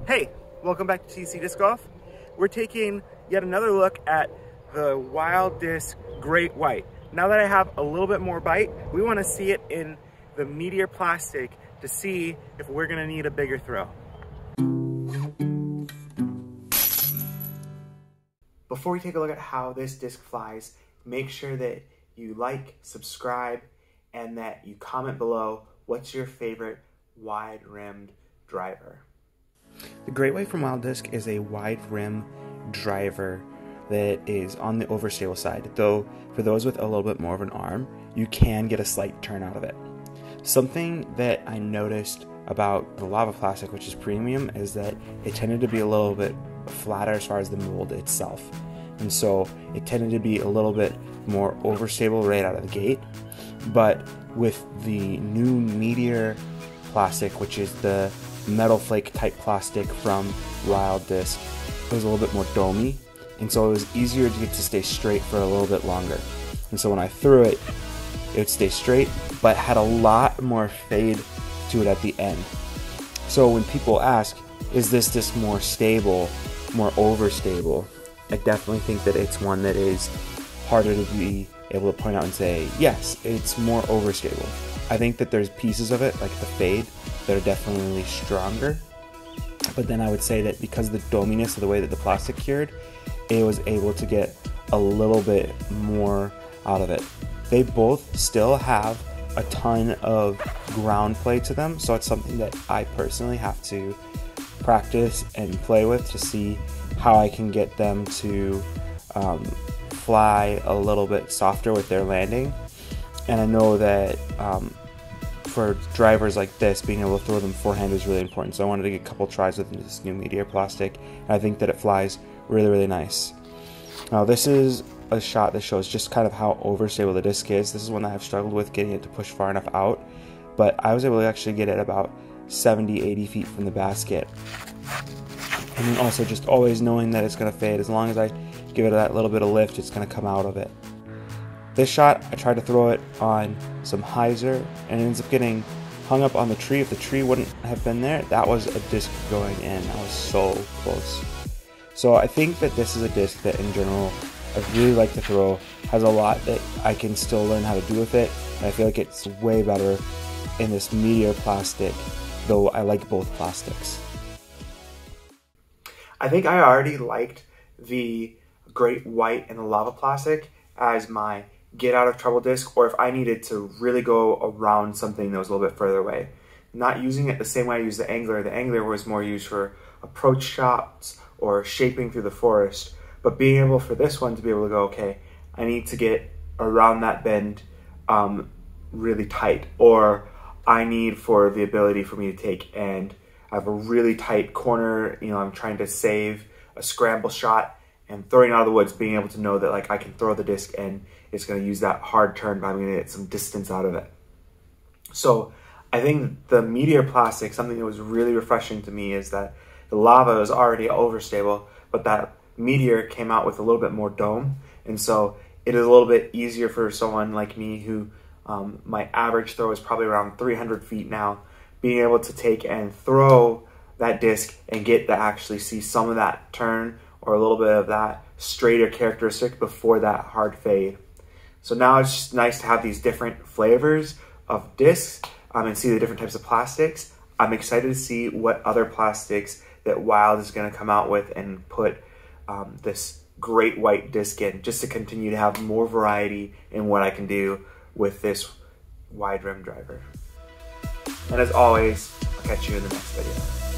Hey, welcome back to TC Disc Golf. We're taking yet another look at the Wild Disc Great White. Now that I have a little bit more bite, we want to see it in the Meteor plastic to see if we're going to need a bigger throw. Before we take a look at how this disc flies, make sure that you like, subscribe, and that you comment below what's your favorite wide-rimmed driver. The Great White from Wild Disc is a wide rim driver that is on the overstable side, though for those with a little bit more of an arm, you can get a slight turn out of it. Something that I noticed about the Lava Plastic, which is premium, is that it tended to be a little bit flatter as far as the mold itself. And so it tended to be a little bit more overstable right out of the gate. But with the new Meteor plastic, which is the metal flake type plastic from Wild Disc, it was a little bit more domey, and so it was easier to get to stay straight for a little bit longer. And so when I threw it, it would stay straight, but had a lot more fade to it at the end. So when people ask, is this disc more stable, more overstable, I definitely think that it's one that is harder to be able to point out and say, yes, it's more overstable. I think that there's pieces of it, like the fade, that are definitely stronger. But then I would say that because of the dominess of the way that the plastic cured, it was able to get a little bit more out of it. They both still have a ton of ground play to them, so it's something that I personally have to practice and play with to see how I can get them to fly a little bit softer with their landing. And I know that for drivers like this, being able to throw them forehand is really important. So I wanted to get a couple tries with this new Meteor plastic, and I think that it flies really, really nice. Now this is a shot that shows just kind of how overstable the disc is. This is one that I've struggled with getting it to push far enough out, but I was able to actually get it about 70-80 feet from the basket. And then also just always knowing that it's going to fade. As long as I give it that little bit of lift, it's going to come out of it. This shot, I tried to throw it on some hyzer, and it ends up getting hung up on the tree. If the tree wouldn't have been there, that was a disc going in. That was so close. So I think that this is a disc that in general I really like to throw. Has a lot that I can still learn how to do with it, and I feel like it's way better in this Meteor plastic, though I like both plastics. I think I already liked the Great White and the Lava Plastic as my get out of trouble disc, or if I needed to really go around something that was a little bit further away. Not using it the same way I used the Angler. The Angler was more used for approach shots or shaping through the forest, but being able for this one to be able to go, okay, I need to get around that bend really tight, or I need for the ability for me to take and I have a really tight corner, you know, I'm trying to save a scramble shot, and throwing out of the woods, being able to know that like I can throw the disc and it's going to use that hard turn, but I'm going to get some distance out of it. So I think the Meteor plastic, something that was really refreshing to me is that the Lava is already overstable, but that Meteor came out with a little bit more dome, and so it is a little bit easier for someone like me who my average throw is probably around 300 feet now, being able to take and throw that disc and get to actually see some of that turn or a little bit of that straighter characteristic before that hard fade. So now it's just nice to have these different flavors of discs and see the different types of plastics. I'm excited to see what other plastics that Wild is going to come out with and put this Great White disc in, just to continue to have more variety in what I can do with this wide rim driver. And as always, I'll catch you in the next video.